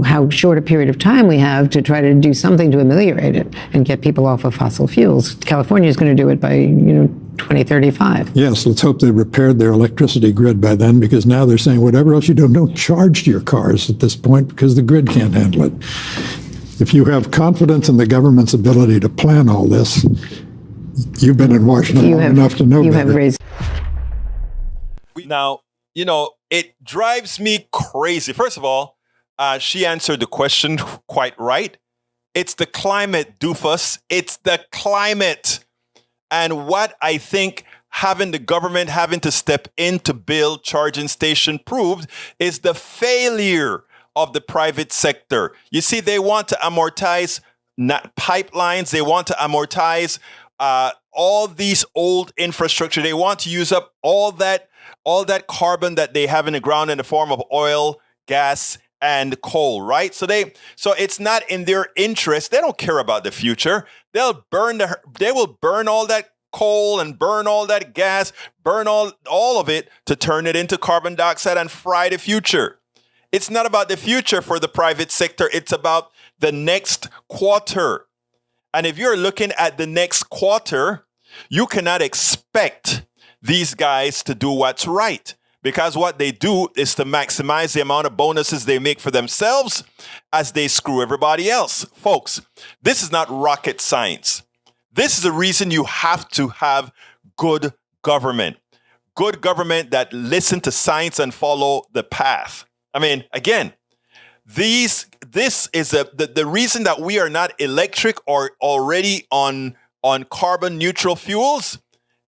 how short a period of time we have to try to do something to ameliorate it and get people off of fossil fuels. California is going to do it by, 2035. Yes, let's hope they repaired their electricity grid by then, because now they're saying whatever else you do, don't charge your cars at this point because the grid can't handle it. If you have confidence in the government's ability to plan all this, you've been in Washington long enough to know better. Now, it drives me crazy. First of all, she answered the question quite right. It's the climate, doofus. It's the climate. And what I think having the government having to step in to build charging station proved is the failure of the private sector. You see, they want to amortize pipelines. They want to amortize all these old infrastructure. They want to use up all that carbon that they have in the ground in the form of oil, gas, and coal, right? So it's not in their interest. They don't care about the future. They will burn all that coal and burn all that gas, burn all of it to turn it into carbon dioxide and fry the future. It's not about the future for the private sector. It's about the next quarter. And if you're looking at the next quarter, you cannot expect these guys to do what's right, because what they do is to maximize the amount of bonuses they make for themselves as they screw everybody else. Folks, this is not rocket science. This is the reason you have to have good government. Good government that listen to science and follow the path. I mean, again, this is the reason that we are not electric or already on carbon neutral fuels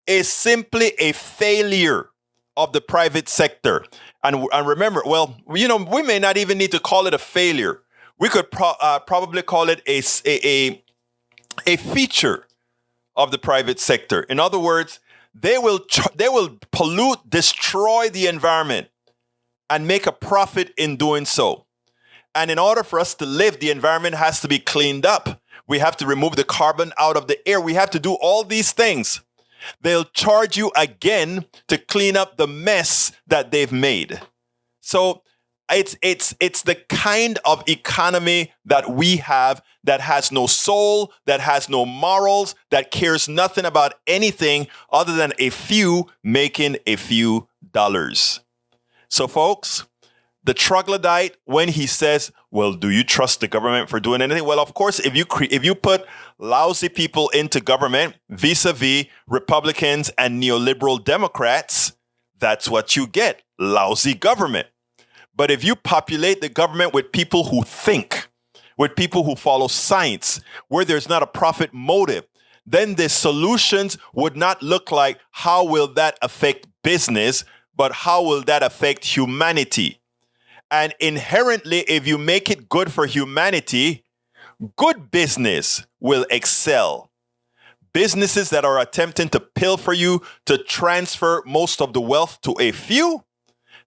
is simply a failure of the private sector. And remember, we may not even need to call it a failure. We could probably call it a feature of the private sector. In other words, they will pollute, destroy the environment, and make a profit in doing so. And in order for us to live, the environment has to be cleaned up. We have to remove the carbon out of the air. We have to do all these things. They'll charge you again to clean up the mess that they've made. So it's the kind of economy that we have that has no soul, that has no morals, that cares nothing about anything other than a few making a few dollars. So, folks, the troglodyte, when he says, well, do you trust the government for doing anything? Well, of course, if you put lousy people into government vis-a-vis Republicans and neoliberal Democrats, that's what you get, lousy government. But if you populate the government with people who think, with people who follow science, where there's not a profit motive, then the solutions would not look like how will that affect business, but how will that affect humanity? And inherently, if you make it good for humanity, good business will excel. Businesses that are attempting to pilfer you, to transfer most of the wealth to a few,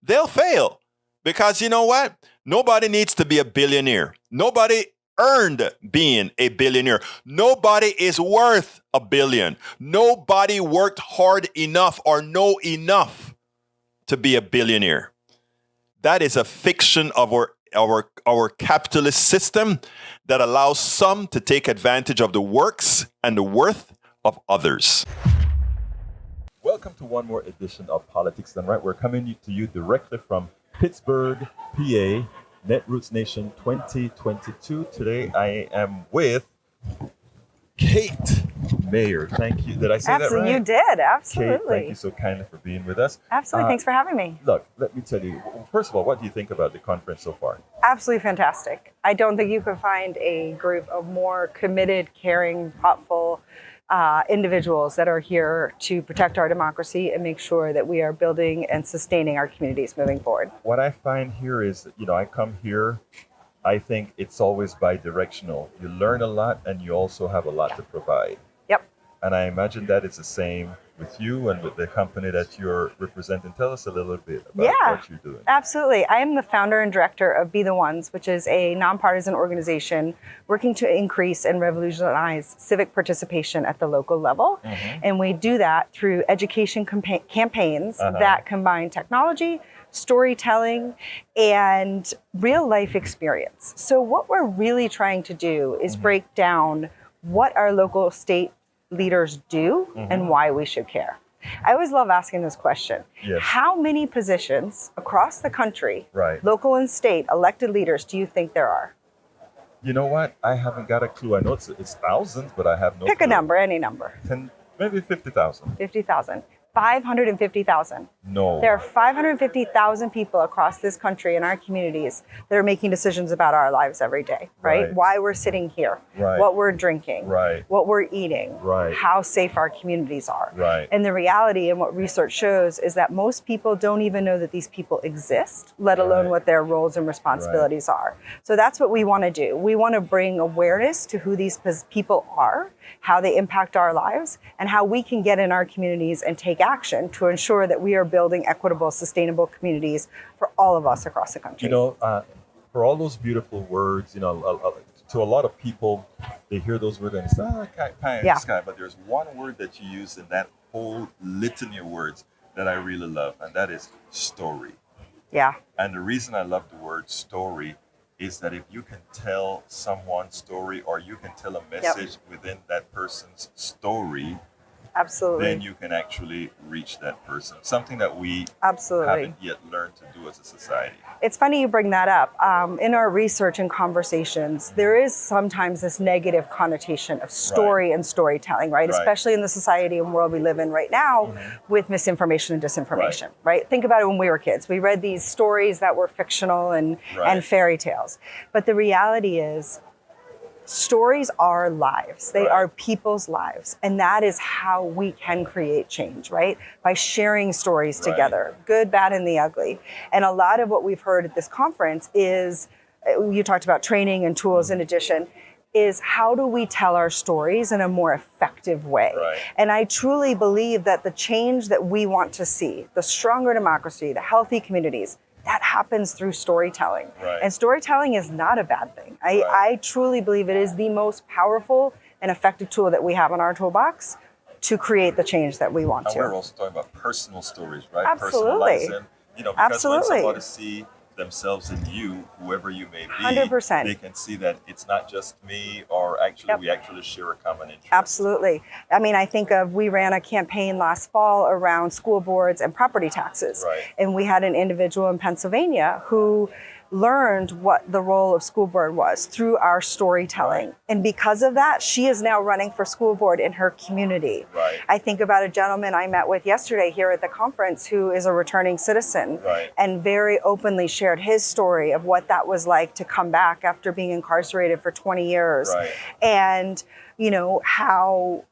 they'll fail. Because you know what? Nobody needs to be a billionaire. Nobody earned being a billionaire. Nobody is worth $1 billion. Nobody worked hard enough or know enough to be a billionaire. That is a fiction of our our capitalist system that allows some to take advantage of the works and the worth of others. Welcome to one more edition of Politics Done Right. We're coming to you directly from Pittsburgh, PA, Netroots Nation 2022. Today I am with Cate Mayer. Thank you. Did I say that right? You did. Absolutely. Cate, thank you so kindly for being with us. Absolutely. Thanks for having me. Look, let me tell you, first of all, what do you think about the conference so far? Absolutely fantastic. I don't think you could find a group of more committed, caring, thoughtful individuals that are here to protect our democracy and make sure that we are building and sustaining our communities moving forward. What I find here is, I come here, I think it's always bi-directional. You learn a lot and you also have a lot to provide. Yep. And I imagine that is the same with you and with the company that you're representing. Tell us a little bit about what you're doing. Absolutely. I am the founder and director of Be the Ones, which is a nonpartisan organization working to increase and revolutionize civic participation at the local level. And we do that through education campaigns that combine technology, storytelling, and real life experience. So what we're really trying to do is break down what our local state leaders do and why we should care. I always love asking this question. Yes. How many positions across the country, Right. local and state elected leaders, do you think there are? You know what? I haven't got a clue. I know it's thousands, but I have no Pick clue. a number, any number. Maybe 50,000. 50,000. 550,000. No. There are 550,000 people across this country in our communities that are making decisions about our lives every day, right? Right. Why we're sitting here, Right. what we're drinking, Right. what we're eating, Right. how safe our communities are. Right. And the reality and what research shows is that most people don't even know that these people exist, let alone what their roles and responsibilities are. So that's what we want to do. We want to bring awareness to who these people are, how they impact our lives, and how we can get in our communities and take action to ensure that we are building equitable, sustainable communities for all of us across the country. For all those beautiful words, to a lot of people, they hear those words and say, pie in the sky. But there's one word that you use in that whole litany of words that I really love, and that is story. Yeah. And the reason I love the word story is that if you can tell someone's story or you can tell a message within that person's story, absolutely, then you can actually reach that person. Something that we absolutely haven't yet learned to do as a society. It's funny you bring that up. In our research and conversations, there is sometimes this negative connotation of story and storytelling, right? Especially in the society and world we live in right now with misinformation and disinformation, right? Think about it when we were kids. We read these stories that were fictional and fairy tales. But the reality is, stories are lives. They are people's lives. And that is how we can create change, right? By sharing stories together, good, bad, and the ugly. And a lot of what we've heard at this conference is, you talked about training and tools in addition, is how do we tell our stories in a more effective way? And I truly believe that the change that we want to see, the stronger democracy, the healthy communities, that happens through storytelling. And storytelling is not a bad thing. I truly believe it is the most powerful and effective tool that we have in our toolbox to create the change that we want to. And we're also talking about personal stories, right? Absolutely. Personalizing, because when somebody see themselves in you, whoever you may be, 100%. They can see that it's not just me, or actually we actually share a common interest. Absolutely. I mean, I think we ran a campaign last fall around school boards and property taxes. And we had an individual in Pennsylvania who learned what the role of school board was through our storytelling. And because of that, she is now running for school board in her community. I think about a gentleman I met with yesterday here at the conference who is a returning citizen and very openly shared his story of what that was like to come back after being incarcerated for 20 years. And, how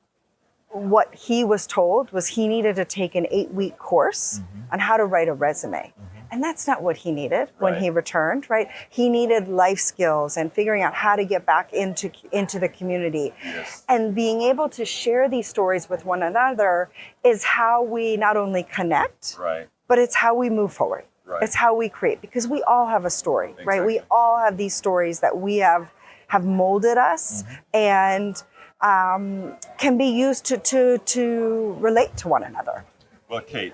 what he was told was he needed to take an 8-week course on how to write a resume. And that's not what he needed when he returned, right? He needed life skills and figuring out how to get back into the community. And being able to share these stories with one another is how we not only connect, but it's how we move forward. It's how we create, because we all have a story, right? We all have these stories that we have molded us and can be used to relate to one another. Well, Cate,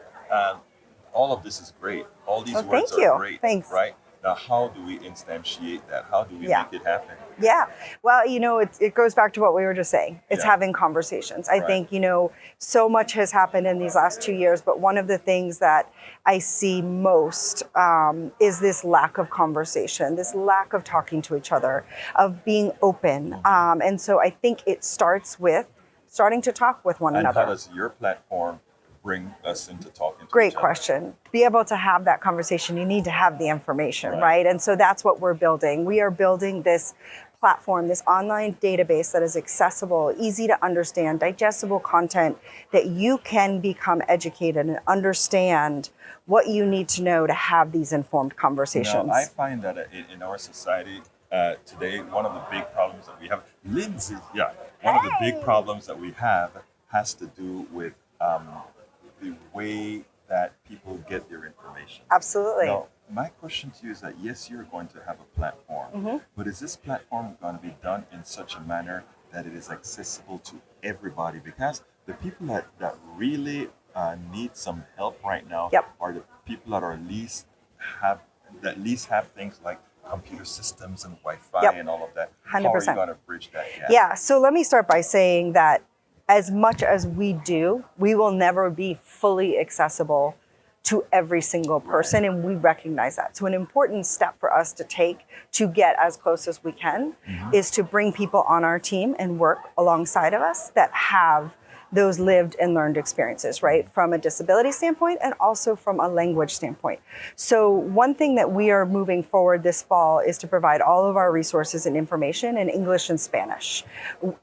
all of this is great. All these words thank are you. great, Thanks. right? Now, how do we instantiate that? How do we Yeah. make it happen? Yeah. Well, it goes back to what we were just saying. It's having conversations. I think, so much has happened in these last 2 years, but one of the things that I see most is this lack of conversation, this lack of talking to each other, of being open. And so I think it starts with starting to talk with one another. And how does your platform bring us into talking to Great each other? question. To be able to have that conversation, you need to have the information, right? And so that's what we're building. We are building this platform, this online database that is accessible, easy to understand, digestible content that you can become educated and understand what you need to know to have these informed conversations. Now, I find that in our society today, one of the big problems that we have, Lindsay, one of the big problems that we have has to do with the way that people get their information. Absolutely. Now, my question to you is that, yes, you're going to have a platform, but is this platform going to be done in such a manner that it is accessible to everybody? Because the people that really need some help right now are the people that are least have things like computer systems and Wi-Fi and all of that. 100%. How are you going to bridge that gap? Yeah, so let me start by saying that as much as we do, we will never be fully accessible to every single person, and we recognize that. So an important step for us to take to get as close as we can is to bring people on our team and work alongside of us that have those lived and learned experiences, right? From a disability standpoint and also from a language standpoint. So one thing that we are moving forward this fall is to provide all of our resources and information in English and Spanish.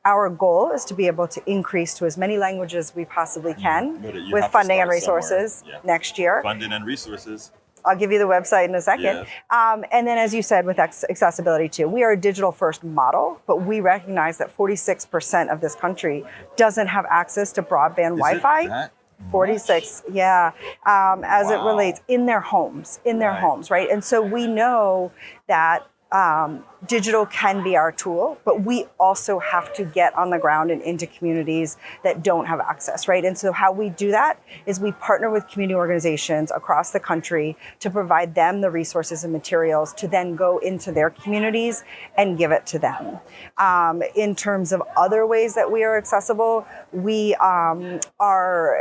Our goal is to be able to increase to as many languages as we possibly can with funding and resources next year. Funding and resources. I'll give you the website in a second. Yes. And then, as you said, with accessibility too, we are a digital first model, but we recognize that 46% of this country doesn't have access to broadband Wi-Fi. 46, as it relates in their homes, right? And so we know that digital can be our tool, but we also have to get on the ground and into communities that don't have access, right? And so how we do that is we partner with community organizations across the country to provide them the resources and materials to then go into their communities and give it to them. In terms of other ways that we are accessible, we are,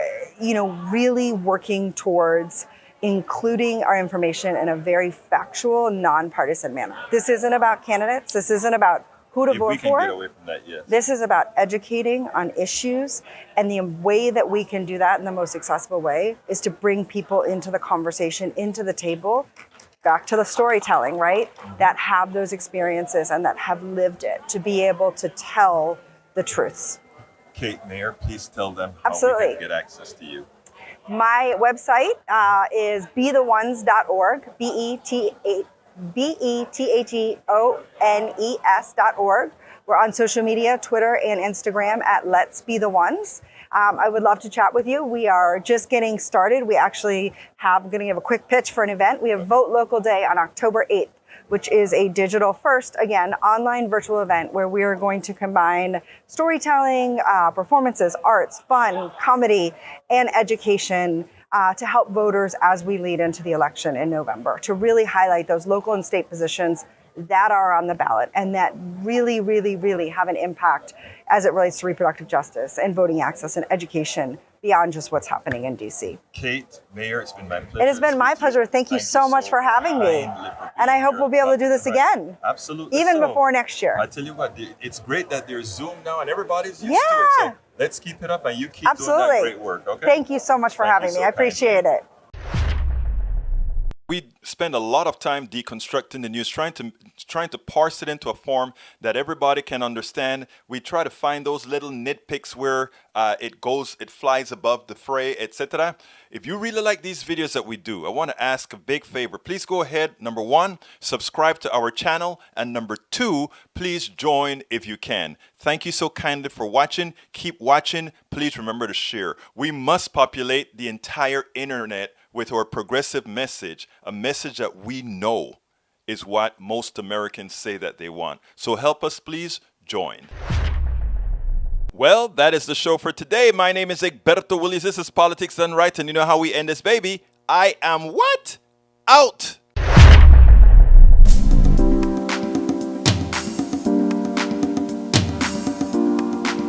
really working towards including our information in a very factual, nonpartisan manner. This isn't about candidates. This isn't about who to vote we can for. Get away from that, yes. This is about educating on issues, and the way that we can do that in the most accessible way is to bring people into the conversation, into the table, back to the storytelling, right? That have those experiences and that have lived it, to be able to tell the truths. Cate Mayer, please tell them how Absolutely. we can get access to you. My website is betheones.org, BETHEONES.org. We're on social media, Twitter and Instagram at Let's Be The Ones. I would love to chat with you. We are just getting started. We actually going to give a quick pitch for an event. We have Vote Local Day on October 8th, which is a digital first, again, online virtual event where we are going to combine storytelling, performances, arts, fun, comedy, and education to help voters as we lead into the election in November, to really highlight those local and state positions that are on the ballot and that really, really, really have an impact as it relates to reproductive justice and voting access and education beyond just what's happening in DC. Cate Mayer, it's been my pleasure. It has been my pleasure. Thank you so much for having me. And I hope we'll be able to do this again. Absolutely. Even before next year. I tell you what, it's great that there's Zoom now and everybody's used to it. So let's keep it up and you keep doing that great work. Okay. Thank you so much for having me. I appreciate it. We spend a lot of time deconstructing the news, trying to parse it into a form that everybody can understand. We try to find those little nitpicks where it flies above the fray, etc. If you really like these videos that we do, I want to ask a big favor. Please go ahead. Number 1, subscribe to our channel. And number 2, please join if you can. Thank you so kindly for watching. Keep watching. Please remember to share. We must populate the entire internet with our progressive message, a message that we know is what most Americans say that they want. So help us, please join. Well, that is the show for today. My name is Egberto Willies. This is Politics Done Right, and you know how we end this, baby. I am what? Out!